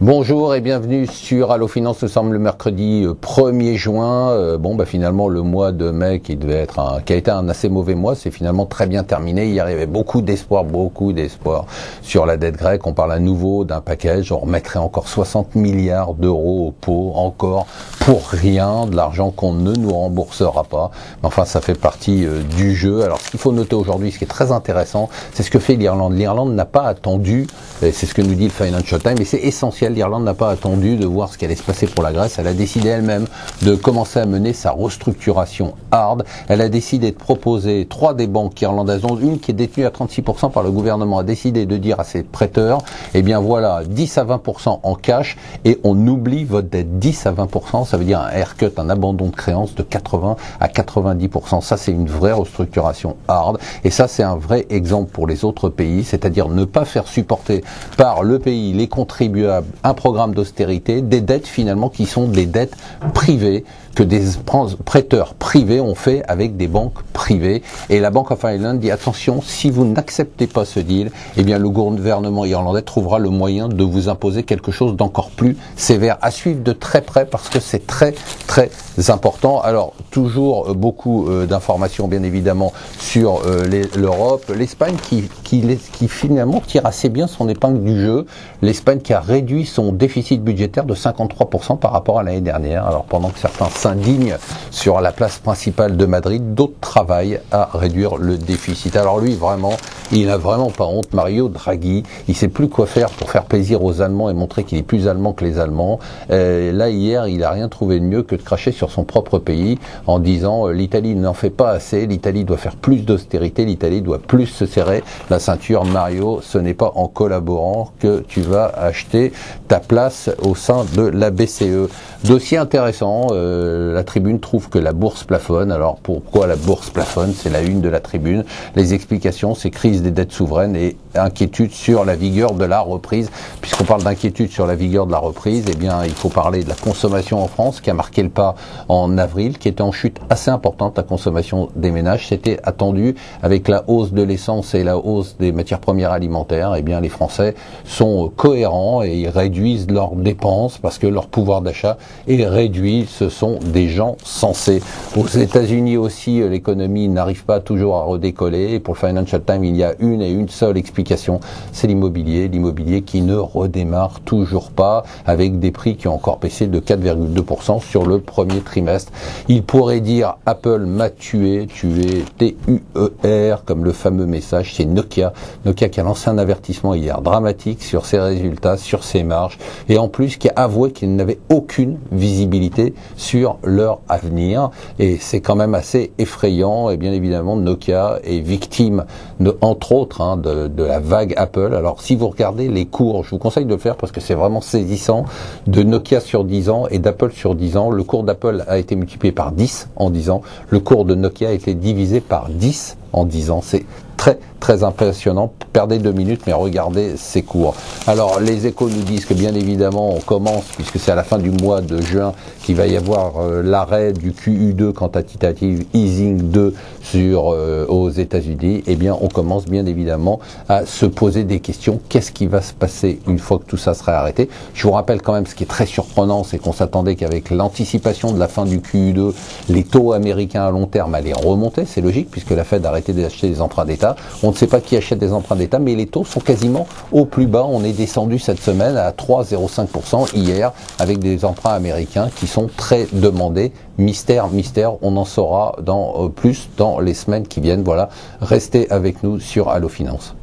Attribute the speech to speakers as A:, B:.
A: Bonjour et bienvenue sur Allo Finance. Nous sommes le mercredi 1er juin. Finalement le mois de mai qui a été un assez mauvais mois, c'est finalement très bien terminé. Hier il y avait beaucoup d'espoir sur la dette grecque. On parle à nouveau d'un package. On remettrait encore 60 milliards d'euros au pot, encore pour rien, de l'argent qu'on ne nous remboursera pas. Mais enfin, ça fait partie du jeu. Alors, ce qu'il faut noter aujourd'hui, ce qui est très intéressant, c'est ce que fait l'Irlande. L'Irlande n'a pas attendu, et c'est ce que nous dit le Financial Times, et c'est essentiel. L'Irlande n'a pas attendu de voir ce qui allait se passer pour la Grèce. Elle a décidé elle-même de commencer à mener sa restructuration hard. Elle a décidé de proposer 3 des banques irlandaises, dont une qui est détenue à 36% par le gouvernement, a décidé de dire à ses prêteurs, eh bien voilà, 10 à 20% en cash, et on oublie votre dette. 10 à 20%, ça veut dire un haircut, un abandon de créances de 80 à 90%. Ça, c'est une vraie restructuration hard. Et ça, c'est un vrai exemple pour les autres pays, c'est-à-dire ne pas faire supporter par le pays, les contribuables, un programme d'austérité, des dettes finalement qui sont des dettes privées, que des prêteurs privés ont fait avec des banques privées. Et la Bank of Ireland dit attention, si vous n'acceptez pas ce deal, eh bien le gouvernement irlandais trouvera le moyen de vous imposer quelque chose d'encore plus sévère. À suivre de très près parce que c'est très très important. Alors toujours beaucoup d'informations bien évidemment sur l'Europe, l'Espagne qui finalement tire assez bien son épingle du jeu. L'Espagne qui a réduit son déficit budgétaire de 53% par rapport à l'année dernière. Alors pendant que certains s'indignent sur la place principale de Madrid, d'autres travaillent à réduire le déficit. Alors lui, vraiment, il n'a vraiment pas honte. Mario Draghi, il sait plus quoi faire pour faire plaisir aux Allemands et montrer qu'il est plus allemand que les Allemands. Là, hier, il n'a rien trouvé de mieux que de cracher sur son propre pays en disant l'Italie n'en fait pas assez, l'Italie doit faire plus d'austérité, l'Italie doit plus se serrer la ceinture. Mario, ce n'est pas en collaborant que tu vas acheter ta place au sein de la BCE. Dossier intéressant, la Tribune trouve que la bourse plafonne. Alors pourquoi la bourse plafonne? C'est la une de la Tribune. Les explications, c'est crise des dettes souveraines et inquiétude sur la vigueur de la reprise. Puisqu'on parle d'inquiétude sur la vigueur de la reprise, eh bien il faut parler de la consommation en France qui a marqué le pas en avril, qui était en chute assez importante, la consommation des ménages. C'était attendu avec la hausse de l'essence et la hausse des matières premières alimentaires. Eh bien les Français sont cohérents et ils réduisent leurs dépenses parce que leur pouvoir d'achat est réduit. Ce sont des gens sensés. Aux États-Unis aussi, l'économie n'arrive pas toujours à redécoller. Et pour le Financial Times, il y a une seule explication, c'est l'immobilier qui ne redémarre toujours pas, avec des prix qui ont encore baissé de 4,2% sur le premier trimestre. Il pourrait dire Apple m'a tué, T-U-E-R, comme le fameux message, c'est Nokia qui a lancé un avertissement hier dramatique sur ses résultats, sur ses marges, et en plus qui a avoué qu'il n'avait aucune visibilité sur leur avenir. Et c'est quand même assez effrayant. Et bien évidemment, Nokia est victime entre autres de la vague Apple. Alors si vous regardez les cours, je vous conseille de le faire parce que c'est vraiment saisissant, de Nokia sur 10 ans et d'Apple sur 10 ans. Le cours d'Apple a été multiplié par 10 en 10 ans. Le cours de Nokia a été divisé par 10 en 10 ans. C'est très très impressionnant. Perdez 2 minutes, mais regardez ces cours. Alors, les Échos nous disent que bien évidemment, on commence, puisque c'est à la fin du mois de juin qu'il va y avoir l'arrêt du QE2, quantitative easing 2 aux États-Unis. Eh bien, on commence bien évidemment à se poser des questions. Qu'est-ce qui va se passer une fois que tout ça sera arrêté? Je vous rappelle quand même, ce qui est très surprenant, c'est qu'on s'attendait qu'avec l'anticipation de la fin du QE2, les taux américains à long terme allaient remonter. C'est logique, puisque la Fed a arrêté d'acheter des emprunts d'État. On ne sait pas qui achète des emprunts d'État, mais les taux sont quasiment au plus bas. On est descendu cette semaine à 3,05% hier, avec des emprunts américains qui sont très demandés. Mystère, on en saura plus dans les semaines qui viennent. Voilà, restez avec nous sur Allo Finance.